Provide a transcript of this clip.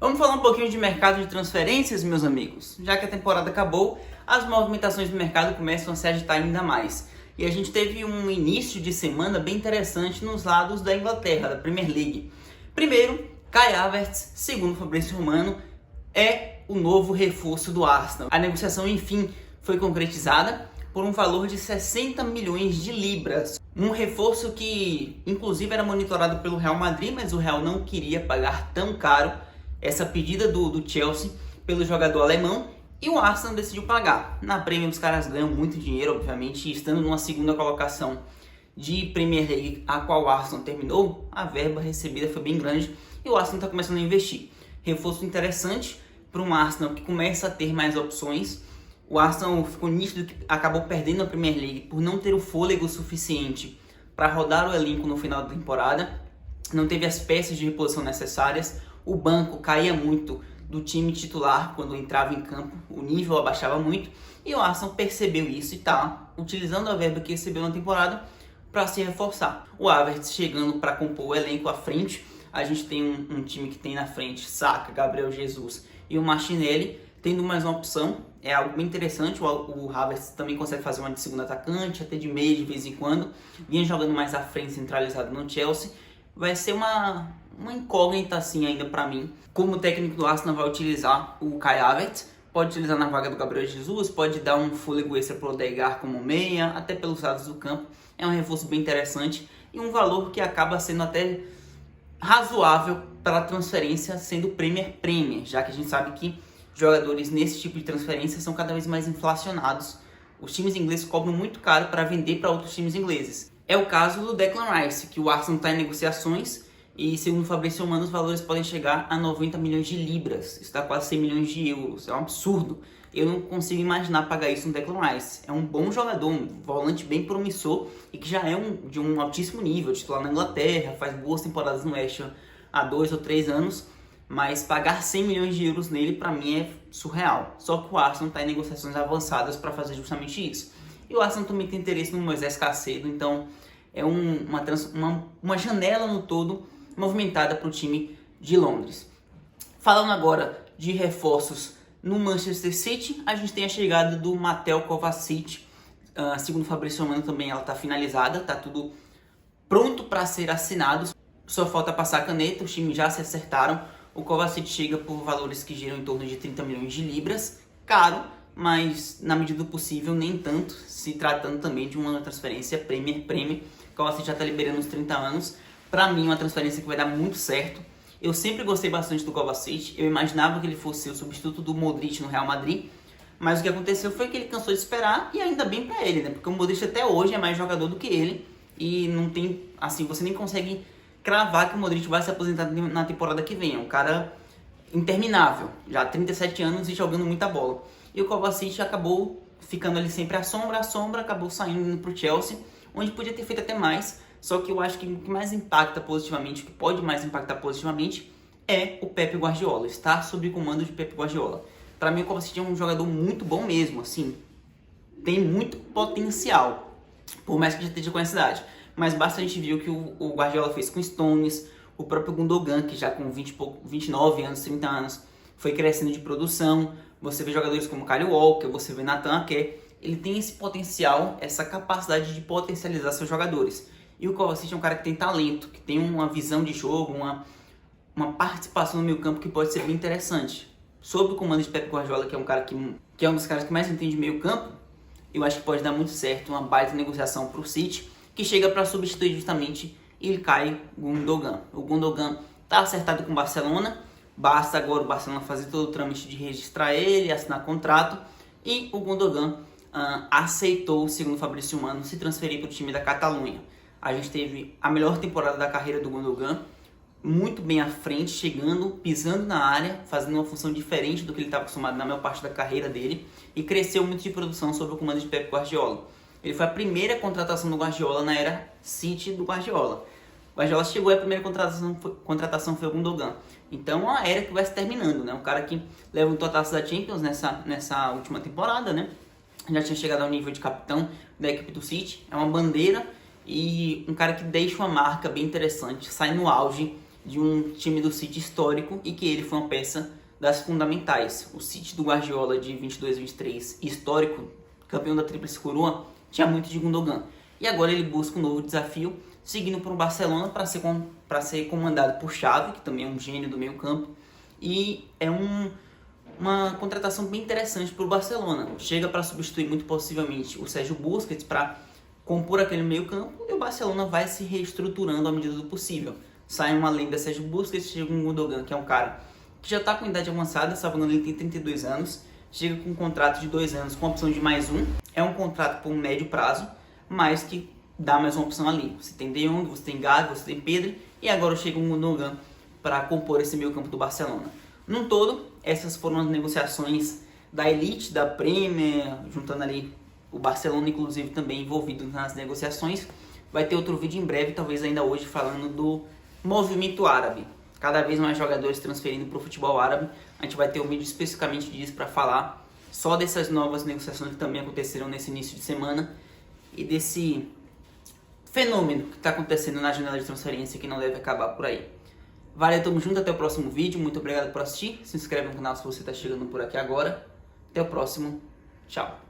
Vamos falar um pouquinho de mercado de transferências, meus amigos. Já que a temporada acabou, as movimentações do mercado começam a se agitar ainda mais. E a gente teve um início de semana bem interessante nos lados da Inglaterra, da Premier League. Primeiro, Kai Havertz, segundo Fabrício Romano, é o novo reforço do Arsenal. A negociação, enfim, foi concretizada por um valor de 60 milhões de libras. Um reforço que, inclusive, era monitorado pelo Real Madrid, mas o Real não queria pagar tão caro essa pedida do Chelsea pelo jogador alemão, e o Arsenal decidiu pagar. Na Premier os caras ganham muito dinheiro, obviamente, e estando numa segunda colocação de Premier League, a qual o Arsenal terminou, a verba recebida foi bem grande e o Arsenal está começando a investir. Reforço interessante para um Arsenal que começa a ter mais opções. O Arsenal ficou nítido que acabou perdendo a Premier League por não ter o fôlego suficiente para rodar o elenco no final da temporada, não teve as peças de reposição necessárias. O banco caía muito do time titular quando entrava em campo, o nível abaixava muito, e o Arsenal percebeu isso e está utilizando a verba que recebeu na temporada para se reforçar. O Havertz chegando para compor o elenco à frente, a gente tem um time que tem na frente Saka, Gabriel Jesus e o Martinelli, tendo mais uma opção, é algo bem interessante. O Havertz também consegue fazer uma de segundo atacante, até de meio de vez em quando, vinha jogando mais à frente, centralizado no Chelsea. Vai ser uma incógnita assim ainda para mim, como o técnico do Arsenal vai utilizar o Kai Havertz. Pode utilizar na vaga do Gabriel Jesus, pode dar um fôlego extra para o Odegaard como meia, até pelos lados do campo. É um reforço bem interessante e um valor que acaba sendo até razoável para a transferência, sendo Premier, já que a gente sabe que jogadores nesse tipo de transferência são cada vez mais inflacionados. Os times ingleses cobram muito caro para vender para outros times ingleses. É o caso do Declan Rice, que o Arsenal está em negociações e, segundo o Fabrício Romano, os valores podem chegar a 90 milhões de libras. Isso dá quase 100 milhões de euros. É um absurdo. Eu não consigo imaginar pagar isso no Declan Rice. É um bom jogador, um volante bem promissor e que já é de um altíssimo nível, titular na Inglaterra, faz boas temporadas no West Ham há 2 ou 3 anos. Mas pagar 100 milhões de euros nele, para mim, é surreal. Só que o Arsenal está em negociações avançadas para fazer justamente isso. E o Arsenal também tem interesse no Moisés Caicedo, então é uma janela no todo movimentada para o time de Londres. Falando agora de reforços no Manchester City, a gente tem a chegada do Mateo Kovacic. Segundo o Fabrício Romano também ela está finalizada, está tudo pronto para ser assinado. Só falta passar a caneta, os times já se acertaram. O Kovacic chega por valores que giram em torno de 30 milhões de libras, caro, mas na medida do possível nem tanto, se tratando também de uma transferência Premier. O Kovacic já está liberando uns 30 anos, para mim uma transferência que vai dar muito certo. Eu sempre gostei bastante do Kovacic, eu imaginava que ele fosse o substituto do Modric no Real Madrid, mas o que aconteceu foi que ele cansou de esperar, e ainda bem para ele, né? Porque o Modric até hoje é mais jogador do que ele, e não tem, assim, você nem consegue cravar que o Modric vai se aposentar na temporada que vem. É um cara interminável, já 37 anos e jogando muita bola. E o Kovacic acabou ficando ali sempre à sombra, acabou saindo para o Chelsea, onde podia ter feito até mais. Só que eu acho que o que mais impacta positivamente, o que pode mais impactar positivamente, é o Pep Guardiola, estar sob comando de Pep Guardiola. Para mim o Kovacic é um jogador muito bom mesmo, assim, tem muito potencial, por mais que já esteja com essa idade. Mas basta a gente ver o que o Guardiola fez com Stones, o próprio Gundogan, que já com 29 anos, 30 anos, foi crescendo de produção. Você vê jogadores como Kyle Walker, você vê Nathan Ake. Ele tem esse potencial, essa capacidade de potencializar seus jogadores. E o Kovacic é um cara que tem talento, que tem uma visão de jogo, uma participação no meio campo que pode ser bem interessante. Sob o comando de Pep Guardiola, que é um cara que é um dos caras que mais entende meio campo, eu acho que pode dar muito certo, uma baita negociação para o City, que chega para substituir justamente Ilkay Gundogan. O Gundogan está acertado com o Barcelona, basta agora o Barcelona fazer todo o trâmite de registrar ele, assinar contrato, e o Gundogan aceitou, segundo o Fabrício Romano, se transferir para o time da Catalunha. A gente teve a melhor temporada da carreira do Gundogan, muito bem à frente, chegando, pisando na área, fazendo uma função diferente do que ele estava acostumado na maior parte da carreira dele, e cresceu muito de produção sob o comando de Pep Guardiola. Ele foi a primeira contratação do Guardiola na era City do Guardiola. O Guardiola chegou e a primeira contratação foi o Gundogan. Então é uma era que vai se terminando, né? Um cara que levantou a taça da Champions nessa última temporada, né? Já tinha chegado ao nível de capitão da equipe do City. É uma bandeira e um cara que deixa uma marca bem interessante, sai no auge de um time do City histórico e que ele foi uma peça das fundamentais. O City do Guardiola de 22-23, histórico, campeão da Tríplice Coroa, tinha muito de Gundogan. E agora ele busca um novo desafio, seguindo para o Barcelona para ser comandado por Xavi, que também é um gênio do meio campo. E é uma contratação bem interessante para o Barcelona. Chega para substituir muito possivelmente o Sérgio Busquets para compor aquele meio campo, e o Barcelona vai se reestruturando à medida do possível. Sai uma lenda Sérgio Busquets, chega um Gundogan, que é um cara que já está com idade avançada, salvo engano, ele tem 32 anos, chega com um contrato de 2 anos com a opção de mais um. É um contrato por um médio prazo, mas que dá mais uma opção ali. Você tem De Jong, você tem Gavi, você tem Pedri, e agora chega um Gundogan para compor esse meio campo do Barcelona. Num todo, essas foram as negociações da elite, da Premier, juntando ali o Barcelona, inclusive, também envolvido nas negociações. Vai ter outro vídeo em breve, talvez ainda hoje, falando do movimento árabe. Cada vez mais jogadores transferindo para o futebol árabe. A gente vai ter um vídeo especificamente disso para falar só dessas novas negociações que também aconteceram nesse início de semana e desse fenômeno que está acontecendo na janela de transferência que não deve acabar por aí. Valeu, tamo junto, até o próximo vídeo. Muito obrigado por assistir. Se inscreve no canal se você está chegando por aqui agora. Até o próximo. Tchau.